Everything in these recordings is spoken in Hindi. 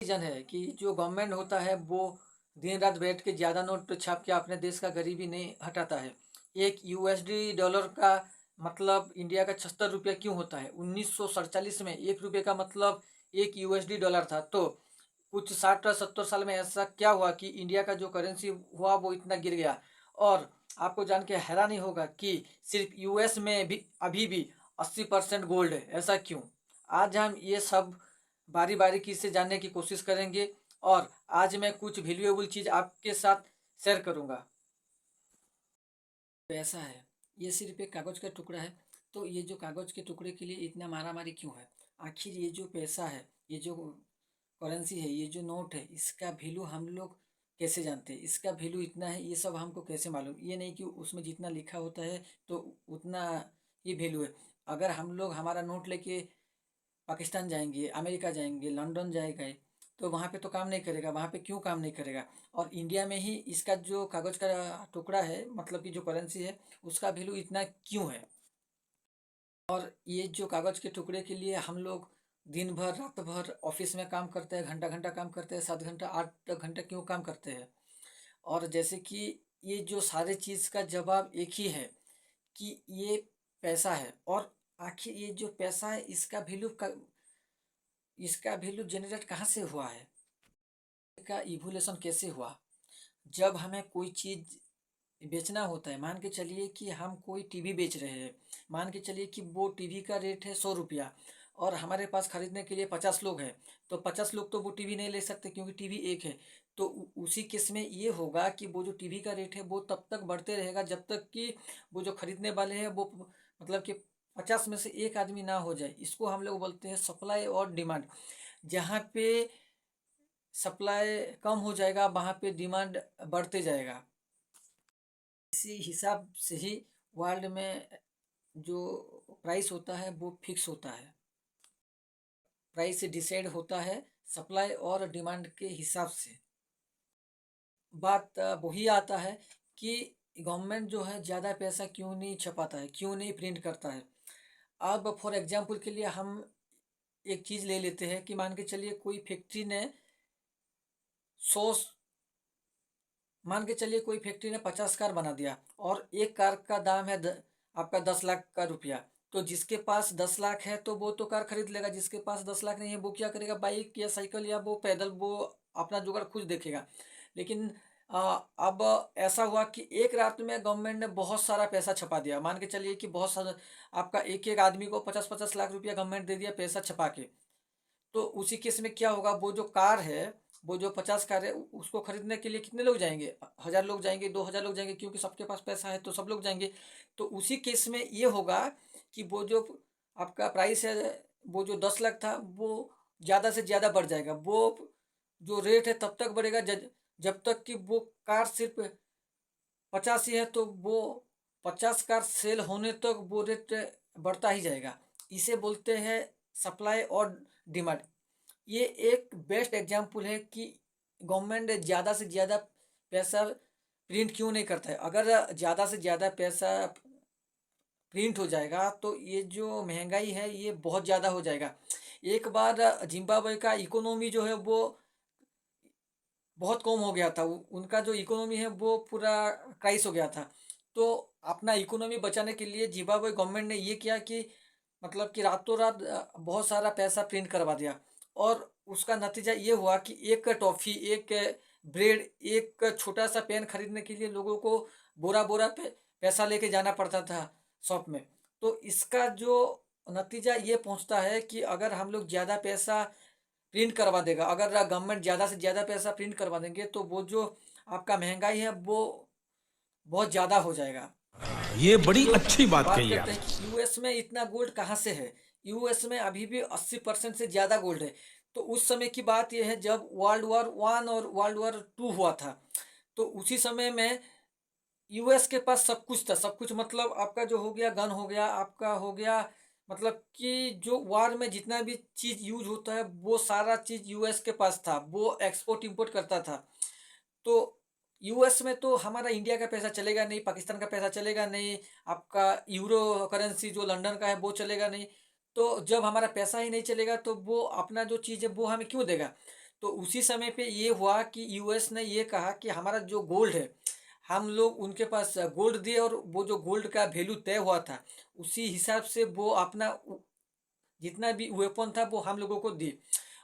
रीज़न है कि जो गवर्नमेंट होता है वो दिन रात बैठ के ज़्यादा नोट छाप के अपने देश का गरीबी नहीं हटाता है। एक यूएसडी डॉलर का मतलब इंडिया का 76 रुपया क्यों होता है? 1947 में 1 रुपये का मतलब 1 यूएसडी डॉलर था। तो कुछ 60-70 साल में ऐसा क्या हुआ कि इंडिया का जो करेंसी हुआ वो इतना गिर गया। और आपको जान के हैरानी होगा कि सिर्फ यूएस में भी अभी भी 80% गोल्ड है। ऐसा क्यों? आज हम ये सब बारी बारीकी से जानने की कोशिश करेंगे और आज मैं कुछ वैल्यूएबल चीज़ आपके साथ शेयर करूंगा। पैसा है, ये सिर्फ एक कागज़ का टुकड़ा है। तो ये जो कागज़ के टुकड़े के लिए इतना मारामारी क्यों है? आखिर ये जो पैसा है, ये जो करेंसी है, ये जो नोट है, इसका वैल्यू हम लोग कैसे जानते हैं? इसका वैल्यू इतना है, ये सब हमको कैसे मालूम? ये नहीं कि उसमें जितना लिखा होता है तो उतना ये वैल्यू है। अगर हम लोग हमारा नोट लेके पाकिस्तान जाएंगे, अमेरिका जाएंगे, लंदन जाएंगे, तो वहाँ पे तो काम नहीं करेगा। वहाँ पे क्यों काम नहीं करेगा? और इंडिया में ही इसका जो कागज़ का टुकड़ा है, मतलब कि जो करेंसी है, उसका वैल्यू इतना क्यों है? और ये जो कागज़ के टुकड़े के लिए हम लोग दिन भर रात भर ऑफिस में काम करते हैं, घंटा घंटा काम करते हैं, 7 घंटा 8 घंटा क्यों काम करते हैं? और जैसे कि ये जो सारे चीज़ का जवाब एक ही है कि ये पैसा है। और आखिर ये जो पैसा है, इसका वैल्यू जनरेट कहाँ से हुआ है? का इवोल्यूशन कैसे हुआ? जब हमें कोई चीज़ बेचना होता है, मान के चलिए कि हम कोई टीवी बेच रहे हैं। मान के चलिए कि वो टीवी का रेट है 100 रुपया और हमारे पास खरीदने के लिए 50 लोग हैं। तो 50 लोग तो वो टीवी नहीं ले सकते क्योंकि टीवी एक है। तो उसी केस में ये होगा कि वो जो टीवी का रेट है वो तब तक बढ़ते रहेगा जब तक कि वो जो खरीदने वाले हैं वो मतलब कि 50 में से एक आदमी ना हो जाए। इसको हम लोग बोलते हैं सप्लाई और डिमांड। जहाँ पे सप्लाई कम हो जाएगा वहाँ पे डिमांड बढ़ते जाएगा। इसी हिसाब से ही वर्ल्ड में जो प्राइस होता है वो फिक्स होता है। प्राइस डिसाइड होता है सप्लाई और डिमांड के हिसाब से। बात वही आता है कि गवर्नमेंट जो है ज़्यादा पैसा क्यों नहीं छपाता है, क्यों नहीं प्रिंट करता है? अब फॉर एग्जांपल के लिए हम एक चीज़ ले लेते हैं कि मान के चलिए कोई फैक्ट्री ने 100 मान के चलिए कोई फैक्ट्री ने 50 कार बना दिया और एक कार का दाम है आपका 10 लाख का रुपया। तो जिसके पास 10 लाख है तो वो तो कार खरीद लेगा, जिसके पास 10 लाख नहीं है वो क्या करेगा? बाइक या साइकिल या वो पैदल वो अपना जुगाड़ खुद देखेगा। लेकिन अब ऐसा हुआ कि एक रात में गवर्नमेंट ने बहुत सारा पैसा छपा दिया। मान के चलिए कि बहुत सारा आपका एक एक आदमी को 50-50 लाख रुपया गवर्नमेंट दे दिया पैसा छपा के। तो उसी केस में क्या होगा? वो जो कार है, वो जो 50 कार है उसको खरीदने के लिए कितने लोग जाएंगे? 1000 लोग जाएंगे, 2000 लोग जाएंगे, क्योंकि सबके पास पैसा है तो सब लोग जाएंगे। तो उसी केस में ये होगा कि वो जो आपका प्राइस है, वो जो 10 लाख था वो ज़्यादा से ज़्यादा बढ़ जाएगा। वो जो रेट है तब तक बढ़ेगा जब तक कि वो कार सिर्फ 50 ही है। तो वो 50 कार सेल होने तक वो रेट बढ़ता ही जाएगा। इसे बोलते हैं सप्लाई और डिमांड। ये एक बेस्ट एग्जाम्पल है कि गवर्नमेंट ज़्यादा से ज़्यादा पैसा प्रिंट क्यों नहीं करता है। अगर ज़्यादा से ज़्यादा पैसा प्रिंट हो जाएगा तो ये जो महंगाई है ये बहुत ज़्यादा हो जाएगा। एक बार जिम्बाब्वे का इकोनॉमी जो है वो बहुत कम हो गया था। उनका जो इकोनॉमी है वो पूरा क्राइस हो गया था। तो अपना इकोनॉमी बचाने के लिए जिम्बाब्वे गवर्नमेंट ने ये किया कि मतलब कि रातों रात बहुत सारा पैसा प्रिंट करवा दिया। और उसका नतीजा ये हुआ कि एक टॉफ़ी, एक ब्रेड, एक छोटा सा पेन खरीदने के लिए लोगों को बोरा बोरा पैसा लेके जाना पड़ता था शॉप में। तो इसका जो नतीजा ये पहुंचता है कि अगर हम लोग ज़्यादा पैसा प्रिंट करवा देगा, अगर गवर्नमेंट ज़्यादा से ज़्यादा पैसा प्रिंट करवा देंगे तो वो जो आपका महंगाई है वो बहुत ज़्यादा हो जाएगा। ये बड़ी जो अच्छी बात बात कही करते हैं आपने। कि यूएस में इतना गोल्ड कहाँ से है? यूएस में अभी भी 80% से ज़्यादा गोल्ड है। तो उस समय की बात यह है जब वर्ल्ड वॉर 1 और वर्ल्ड वॉर 2 हुआ था। तो उसी समय में यूएस के पास सब कुछ था। सब कुछ मतलब आपका जो हो गया गन हो गया, आपका हो गया मतलब कि जो वार में जितना भी चीज़ यूज होता है वो सारा चीज़ यूएस के पास था। वो एक्सपोर्ट इंपोर्ट करता था। तो यूएस में तो हमारा इंडिया का पैसा चलेगा नहीं, पाकिस्तान का पैसा चलेगा नहीं, आपका यूरो करेंसी जो लंदन का है वो चलेगा नहीं। तो जब हमारा पैसा ही नहीं चलेगा तो वो अपना जो चीज़ है वो हमें क्यों देगा? तो उसी समय पे ये हुआ कि यूएस ने ये कहा कि हमारा जो गोल्ड है, हम लोग उनके पास गोल्ड दिए और वो जो गोल्ड का वैल्यू तय हुआ था, उसी हिसाब से वो अपना जितना भी वेपन था वो हम लोगों को दिए।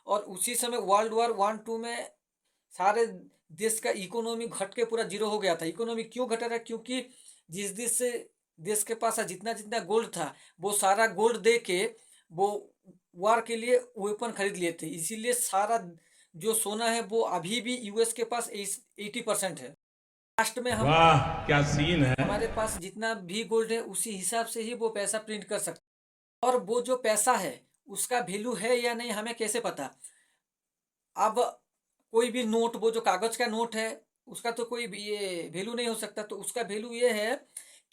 और उसी समय वर्ल्ड वॉर 1-2 में सारे देश का इकोनॉमी घट के पूरा जीरो हो गया था। इकोनॉमी क्यों घटा था? क्योंकि जिस देश के पास जितना जितना गोल्ड था, वो सारा गोल्ड दे के वो वार के लिए वेपन खरीद लिए थे। इसीलिए सारा जो सोना है वो अभी भी यूएस के पास 80% है। लास्ट में हम वाह क्या सीन है। हमारे पास जितना भी गोल्ड है उसी हिसाब से ही वो पैसा प्रिंट कर सकते। और वो जो पैसा है उसका वैल्यू है या नहीं हमें कैसे पता? अब कोई भी नोट, वो जो कागज का नोट है, उसका तो कोई भी ये वैल्यू नहीं हो सकता। तो उसका वैल्यू ये है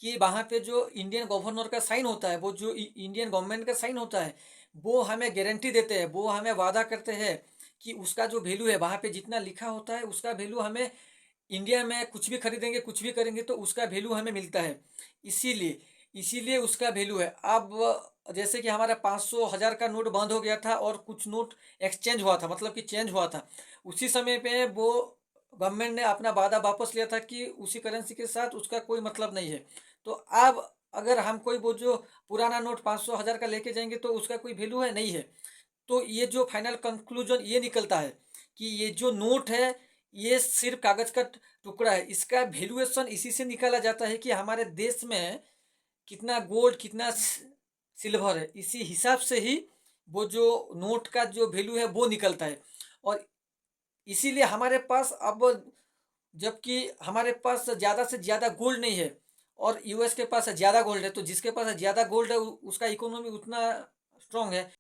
कि वहाँ पे जो इंडियन गवर्नर का साइन होता है, वो जो इंडियन गवर्नमेंट का साइन होता है, वो हमें गारंटी देते हैं, वो हमें वादा करते हैं कि उसका जो वैल्यू है वहाँ पे जितना लिखा होता है उसका वैल्यू हमें इंडिया में कुछ भी खरीदेंगे, कुछ भी करेंगे तो उसका वैल्यू हमें मिलता है। इसीलिए इसीलिए उसका वैल्यू है। अब जैसे कि हमारा 500 1000 का नोट बंद हो गया था और कुछ नोट एक्सचेंज हुआ था, मतलब कि चेंज हुआ था। उसी समय पे वो गवर्नमेंट ने अपना वादा वापस लिया था कि उसी करेंसी के साथ उसका कोई मतलब नहीं है। तो अब अगर हम कोई वो जो पुराना नोट 500 1000 का लेके जाएंगे तो उसका कोई वैल्यू है नहीं है। तो ये जो फाइनल कंक्लूजन ये निकलता है कि ये जो नोट है ये सिर्फ कागज का टुकड़ा है। इसका वैल्यूएशन इसी से निकाला जाता है कि हमारे देश में कितना गोल्ड, कितना सिल्वर है। इसी हिसाब से ही वो जो नोट का जो वैल्यू है वो निकलता है। और इसीलिए हमारे पास अब, जबकि हमारे पास ज़्यादा से ज़्यादा गोल्ड नहीं है और यूएस के पास ज़्यादा गोल्ड है, तो जिसके पास ज़्यादा गोल्ड है उसका इकोनॉमी उतना स्ट्रांग है।